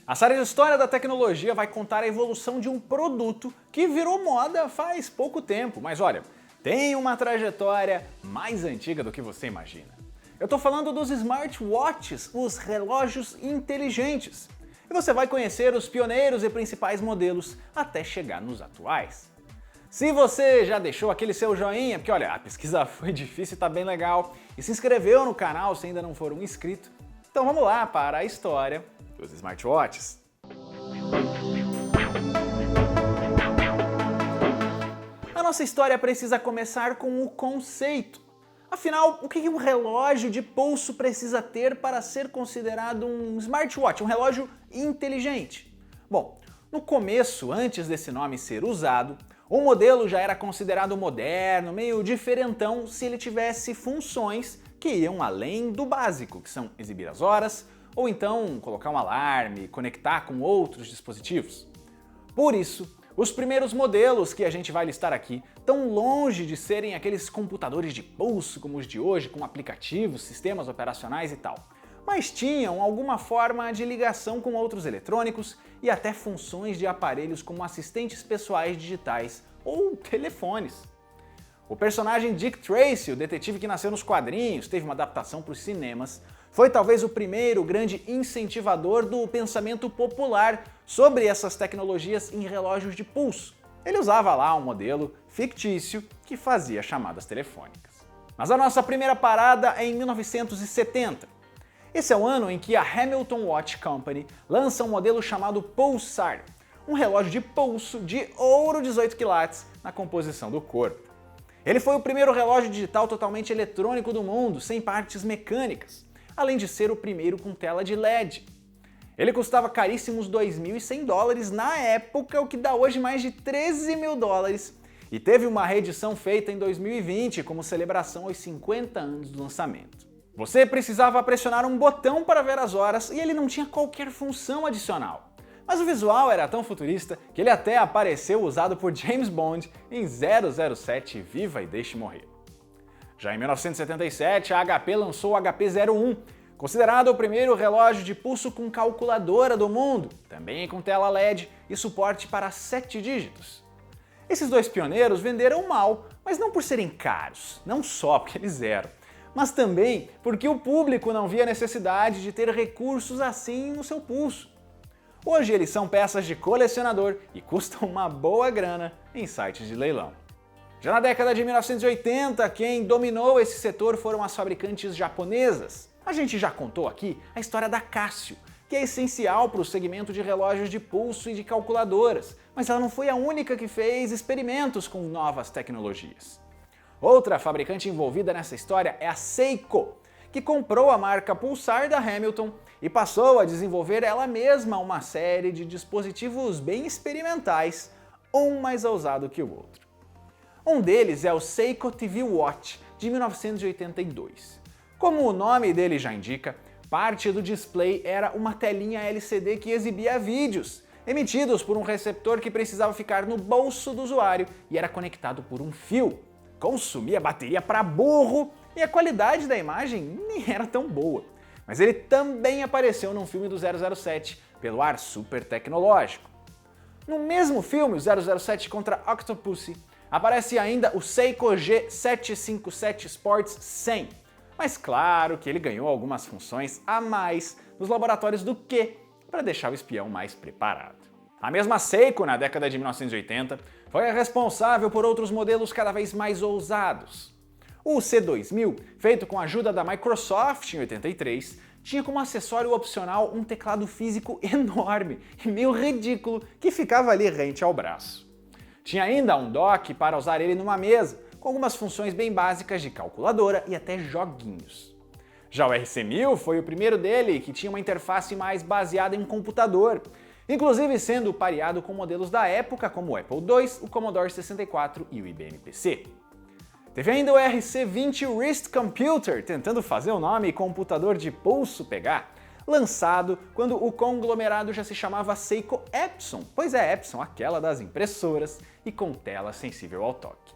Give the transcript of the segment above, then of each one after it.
A série de História da Tecnologia vai contar a evolução de um produto que virou moda faz pouco tempo, mas olha, tem uma trajetória mais antiga do que você imagina. Eu tô falando dos smartwatches, os relógios inteligentes. E você vai conhecer os pioneiros e principais modelos até chegar nos atuais. Se você já deixou aquele seu joinha, porque olha, a pesquisa foi difícil e tá bem legal, e se inscreveu no canal se ainda não for um inscrito, então vamos lá para a história dos smartwatches. A nossa história precisa começar com o conceito. Afinal, o que um relógio de pulso precisa ter para ser considerado um smartwatch, um relógio inteligente? Bom, no começo, antes desse nome ser usado, o modelo já era considerado moderno, meio diferentão se ele tivesse funções que iam além do básico, que são exibir as horas, ou então colocar um alarme, conectar com outros dispositivos. Por isso, os primeiros modelos que a gente vai listar aqui estão longe de serem aqueles computadores de pulso como os de hoje, com aplicativos, sistemas operacionais e tal, mas tinham alguma forma de ligação com outros eletrônicos e até funções de aparelhos como assistentes pessoais digitais ou telefones. O personagem Dick Tracy, o detetive que nasceu nos quadrinhos, teve uma adaptação para os cinemas, foi talvez o primeiro grande incentivador do pensamento popular sobre essas tecnologias em relógios de pulso. Ele usava lá um modelo fictício que fazia chamadas telefônicas. Mas a nossa primeira parada é em 1970. Esse é o ano em que a Hamilton Watch Company lança um modelo chamado Pulsar, um relógio de pulso de ouro 18 quilates na composição do corpo. Ele foi o primeiro relógio digital totalmente eletrônico do mundo, sem partes mecânicas, além de ser o primeiro com tela de LED. Ele custava caríssimos $2.100 na época, o que dá hoje mais de $13 mil, e teve uma reedição feita em 2020 como celebração aos 50 anos do lançamento. Você precisava pressionar um botão para ver as horas e ele não tinha qualquer função adicional. Mas o visual era tão futurista que ele até apareceu usado por James Bond em 007 Viva e Deixe Morrer. Já em 1977, a HP lançou o HP-01, considerado o primeiro relógio de pulso com calculadora do mundo, também com tela LED e suporte para 7 dígitos. Esses dois pioneiros venderam mal, mas não por serem caros, não só porque eles eram, mas também porque o público não via necessidade de ter recursos assim no seu pulso. Hoje eles são peças de colecionador e custam uma boa grana em sites de leilão. Já na década de 1980, quem dominou esse setor foram as fabricantes japonesas. A gente já contou aqui a história da Casio, que é essencial para o segmento de relógios de pulso e de calculadoras, mas ela não foi a única que fez experimentos com novas tecnologias. Outra fabricante envolvida nessa história é a Seiko, que comprou a marca Pulsar da Hamilton e passou a desenvolver ela mesma uma série de dispositivos bem experimentais, um mais ousado que o outro. Um deles é o Seiko TV Watch, de 1982. Como o nome dele já indica, parte do display era uma telinha LCD que exibia vídeos, emitidos por um receptor que precisava ficar no bolso do usuário e era conectado por um fio. Consumia bateria para burro e a qualidade da imagem nem era tão boa. Mas ele também apareceu num filme do 007, pelo ar super tecnológico. No mesmo filme, o 007 contra Octopussy, aparece ainda o Seiko G757 Sports 100, mas claro que ele ganhou algumas funções a mais nos laboratórios do Q para deixar o espião mais preparado. A mesma Seiko, na década de 1980, foi a responsável por outros modelos cada vez mais ousados. O C2000, feito com a ajuda da Microsoft em 83, tinha como acessório opcional um teclado físico enorme e meio ridículo que ficava ali rente ao braço. Tinha ainda um dock para usar ele numa mesa, com algumas funções bem básicas de calculadora e até joguinhos. Já o RC1000 foi o primeiro dele que tinha uma interface mais baseada em computador, inclusive sendo pareado com modelos da época como o Apple II, o Commodore 64 e o IBM PC. Teve ainda o RC20 Wrist Computer, tentando fazer o nome computador de pulso pegar, lançado quando o conglomerado já se chamava Seiko Epson, pois é Epson, aquela das impressoras e com tela sensível ao toque.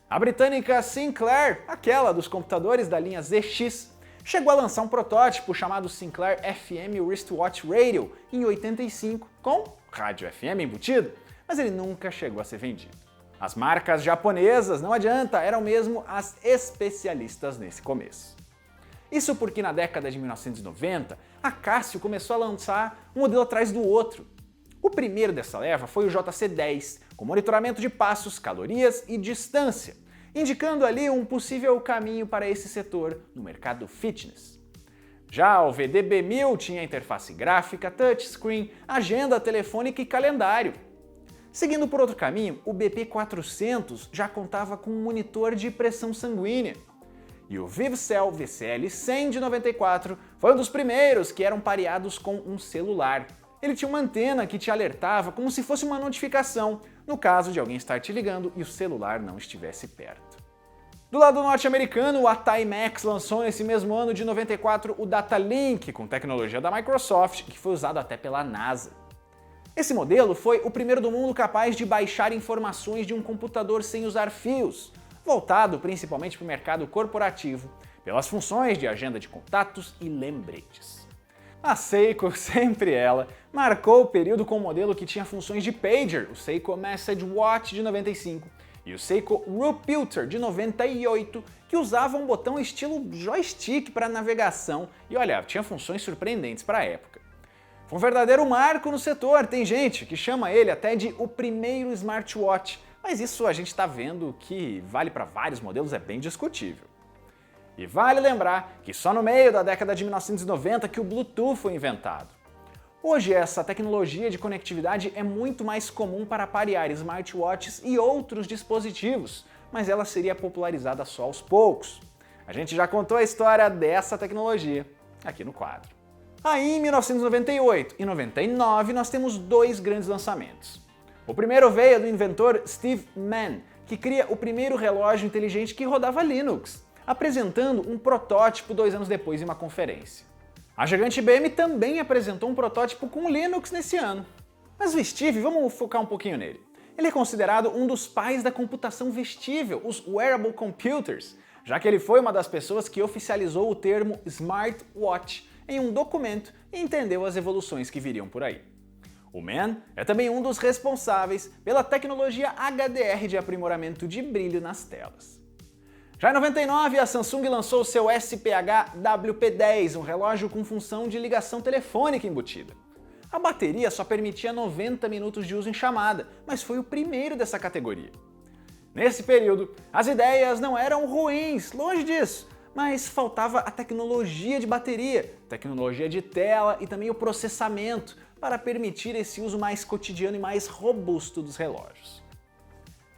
A britânica Sinclair, aquela dos computadores da linha ZX, chegou a lançar um protótipo chamado Sinclair FM Wristwatch Radio em 85, com rádio FM embutido, mas ele nunca chegou a ser vendido. As marcas japonesas, não adianta, eram mesmo as especialistas nesse começo. Isso porque na década de 1990, a Casio começou a lançar um modelo atrás do outro. O primeiro dessa leva foi o JC10, com monitoramento de passos, calorias e distância, indicando ali um possível caminho para esse setor no mercado fitness. Já o VDB1000 tinha interface gráfica, touchscreen, agenda telefônica e calendário. Seguindo por outro caminho, o BP400 já contava com um monitor de pressão sanguínea. E o Vivcell VCL100 de 94 foi um dos primeiros que eram pareados com um celular. Ele tinha uma antena que te alertava como se fosse uma notificação, no caso de alguém estar te ligando e o celular não estivesse perto. Do lado norte-americano, a Timex lançou nesse mesmo ano de 94 o Datalink, com tecnologia da Microsoft, que foi usado até pela NASA. Esse modelo foi o primeiro do mundo capaz de baixar informações de um computador sem usar fios, voltado principalmente para o mercado corporativo, pelas funções de agenda de contatos e lembretes. A Seiko, sempre ela, marcou o período com um modelo que tinha funções de pager, o Seiko Message Watch de 95, e o Seiko Ruputer de 98, que usava um botão estilo joystick para navegação e olha, tinha funções surpreendentes para a época. Foi um verdadeiro marco no setor, tem gente que chama ele até de o primeiro smartwatch, mas isso a gente está vendo que vale para vários modelos, é bem discutível. E vale lembrar que só no meio da década de 1990 que o Bluetooth foi inventado. Hoje essa tecnologia de conectividade é muito mais comum para parear smartwatches e outros dispositivos, mas ela seria popularizada só aos poucos. A gente já contou a história dessa tecnologia aqui no quadro. Aí em 1998 e 99 nós temos dois grandes lançamentos. O primeiro veio do inventor Steve Mann, que cria o primeiro relógio inteligente que rodava Linux, apresentando um protótipo 2 anos depois em uma conferência. A gigante IBM também apresentou um protótipo com Linux nesse ano. Mas o Steve, vamos focar um pouquinho nele. Ele é considerado um dos pais da computação vestível, os wearable computers, já que ele foi uma das pessoas que oficializou o termo smartwatch em um documento e entendeu as evoluções que viriam por aí. O Mann é também um dos responsáveis pela tecnologia HDR de aprimoramento de brilho nas telas. Já em 99, a Samsung lançou o seu SPH WP10, um relógio com função de ligação telefônica embutida. A bateria só permitia 90 minutos de uso em chamada, mas foi o primeiro dessa categoria. Nesse período, as ideias não eram ruins, longe disso, mas faltava a tecnologia de bateria, tecnologia de tela e também o processamento para permitir esse uso mais cotidiano e mais robusto dos relógios.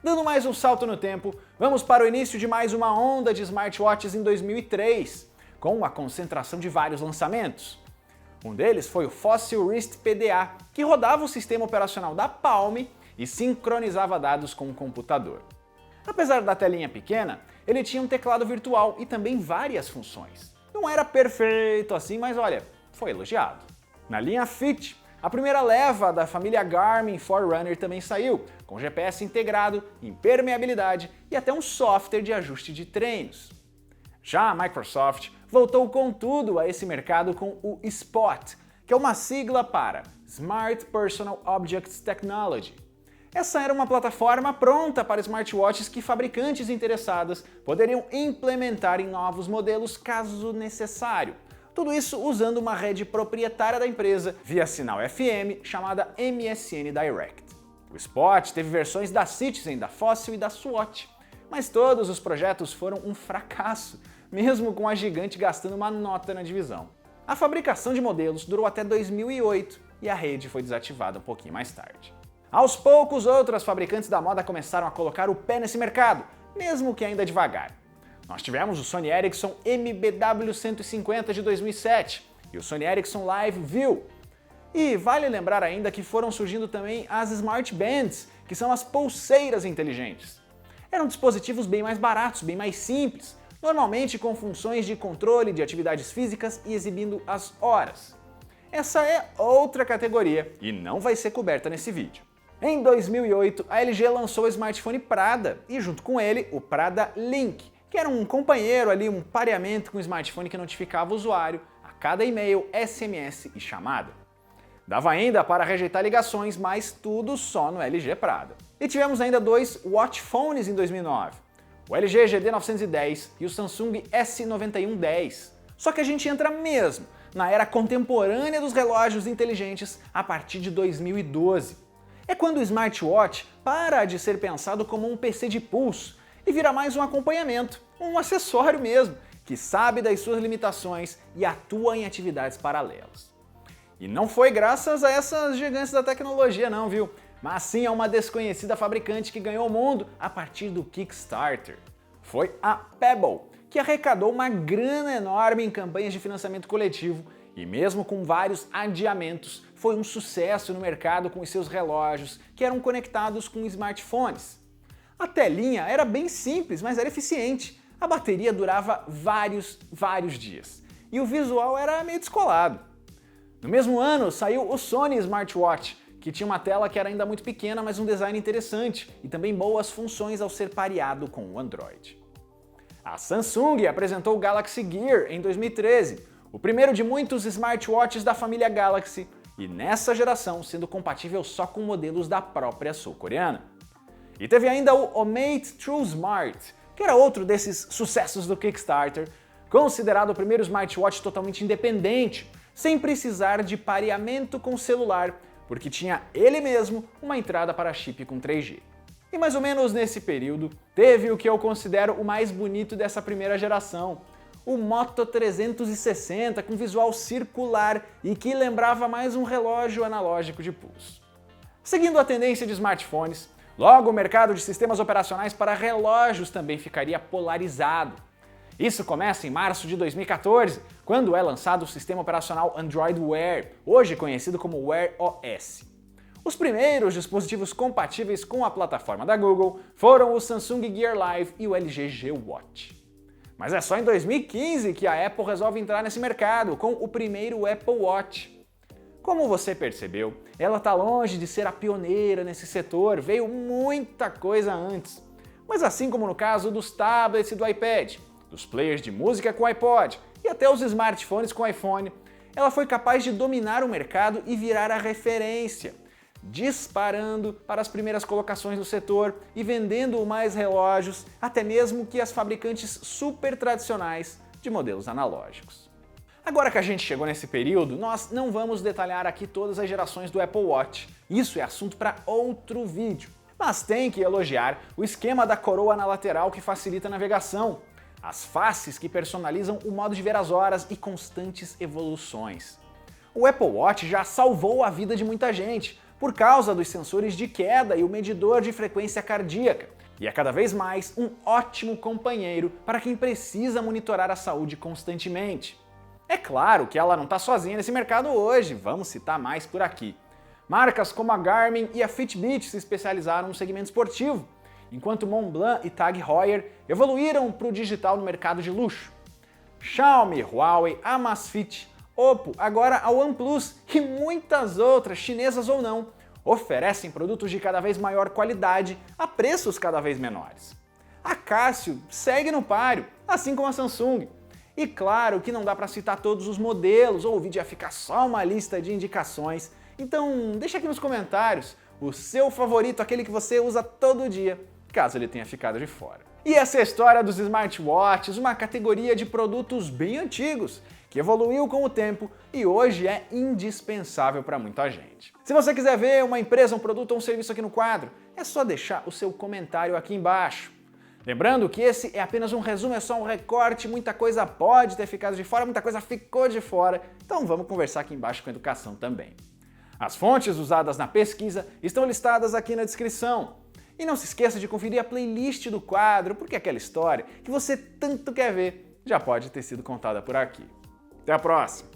Dando mais um salto no tempo, vamos para o início de mais uma onda de smartwatches em 2003, com a concentração de vários lançamentos. Um deles foi o Fossil Wrist PDA, que rodava o sistema operacional da Palm e sincronizava dados com o computador. Apesar da telinha pequena, ele tinha um teclado virtual e também várias funções. Não era perfeito assim, mas olha, foi elogiado. Na linha Fit, a primeira leva da família Garmin Forerunner também saiu, com GPS integrado, impermeabilidade e até um software de ajuste de treinos. Já a Microsoft voltou com tudo a esse mercado com o Spot, que é uma sigla para Smart Personal Objects Technology. Essa era uma plataforma pronta para smartwatches que fabricantes interessados poderiam implementar em novos modelos caso necessário. Tudo isso usando uma rede proprietária da empresa via sinal FM chamada MSN Direct. O Spot teve versões da Citizen, da Fossil e da Swatch, mas todos os projetos foram um fracasso, mesmo com a gigante gastando uma nota na divisão. A fabricação de modelos durou até 2008 e a rede foi desativada um pouquinho mais tarde. Aos poucos, outras fabricantes da moda começaram a colocar o pé nesse mercado, mesmo que ainda devagar. Nós tivemos o Sony Ericsson MBW150 de 2007 e o Sony Ericsson Live View. E vale lembrar ainda que foram surgindo também as Smart Bands, que são as pulseiras inteligentes. Eram dispositivos bem mais baratos, bem mais simples, normalmente com funções de controle de atividades físicas e exibindo as horas. Essa é outra categoria e não vai ser coberta nesse vídeo. Em 2008, a LG lançou o smartphone Prada e junto com ele o Prada Link, que era um companheiro ali, um pareamento com o smartphone que notificava o usuário a cada e-mail, SMS e chamada. Dava ainda para rejeitar ligações, mas tudo só no LG Prada. E tivemos ainda dois Watch Phones em 2009, o LG GD910 e o Samsung S9110. Só que a gente entra mesmo na era contemporânea dos relógios inteligentes a partir de 2012. É quando o smartwatch para de ser pensado como um PC de pulso e vira mais um acompanhamento, um acessório mesmo, que sabe das suas limitações e atua em atividades paralelas. E não foi graças a essas gigantes da tecnologia não, viu? Mas sim a uma desconhecida fabricante que ganhou o mundo a partir do Kickstarter. Foi a Pebble, que arrecadou uma grana enorme em campanhas de financiamento coletivo e mesmo com vários adiamentos, foi um sucesso no mercado com os seus relógios, que eram conectados com smartphones. A telinha era bem simples, mas era eficiente. A bateria durava vários dias. E o visual era meio descolado. No mesmo ano saiu o Sony Smartwatch, que tinha uma tela que era ainda muito pequena, mas um design interessante e também boas funções ao ser pareado com o Android. A Samsung apresentou o Galaxy Gear em 2013, o primeiro de muitos smartwatches da família Galaxy, e nessa geração sendo compatível só com modelos da própria sul-coreana. E teve ainda o Omate True Smart, que era outro desses sucessos do Kickstarter, considerado o primeiro smartwatch totalmente independente, sem precisar de pareamento com celular, porque tinha ele mesmo uma entrada para chip com 3G. E mais ou menos nesse período, teve o que eu considero o mais bonito dessa primeira geração, o Moto 360 com visual circular e que lembrava mais um relógio analógico de pulso. Seguindo a tendência de smartphones, logo o mercado de sistemas operacionais para relógios também ficaria polarizado. Isso começa em março de 2014, quando é lançado o sistema operacional Android Wear, hoje conhecido como Wear OS. Os primeiros dispositivos compatíveis com a plataforma da Google foram o Samsung Gear Live e o LG G Watch. Mas é só em 2015 que a Apple resolve entrar nesse mercado com o primeiro Apple Watch. Como você percebeu, ela está longe de ser a pioneira nesse setor, veio muita coisa antes. Mas assim como no caso dos tablets e do iPad, dos players de música com iPod e até os smartphones com iPhone, ela foi capaz de dominar o mercado e virar a referência, disparando para as primeiras colocações do setor e vendendo mais relógios, até mesmo que as fabricantes super tradicionais de modelos analógicos. Agora que a gente chegou nesse período, nós não vamos detalhar aqui todas as gerações do Apple Watch, isso é assunto para outro vídeo. Mas tem que elogiar o esquema da coroa na lateral que facilita a navegação, as faces que personalizam o modo de ver as horas e constantes evoluções. O Apple Watch já salvou a vida de muita gente, por causa dos sensores de queda e o medidor de frequência cardíaca, e é cada vez mais um ótimo companheiro para quem precisa monitorar a saúde constantemente. É claro que ela não está sozinha nesse mercado hoje, vamos citar mais por aqui. Marcas como a Garmin e a Fitbit se especializaram no segmento esportivo, enquanto Montblanc e Tag Heuer evoluíram para o digital no mercado de luxo. Xiaomi, Huawei, Amazfit, Oppo, agora a OnePlus e muitas outras, chinesas ou não, oferecem produtos de cada vez maior qualidade a preços cada vez menores. A Casio segue no páreo, assim como a Samsung. E claro que não dá para citar todos os modelos, ou o vídeo ia ficar só uma lista de indicações, então deixa aqui nos comentários o seu favorito, aquele que você usa todo dia, caso ele tenha ficado de fora. E essa é a história dos smartwatches, uma categoria de produtos bem antigos, que evoluiu com o tempo e hoje é indispensável para muita gente. Se você quiser ver uma empresa, um produto ou um serviço aqui no quadro, é só deixar o seu comentário aqui embaixo. Lembrando que esse é apenas um resumo, é só um recorte, muita coisa pode ter ficado de fora, muita coisa ficou de fora, então vamos conversar aqui embaixo com a educação também. As fontes usadas na pesquisa estão listadas aqui na descrição. E não se esqueça de conferir a playlist do quadro, porque aquela história que você tanto quer ver já pode ter sido contada por aqui. Até a próxima!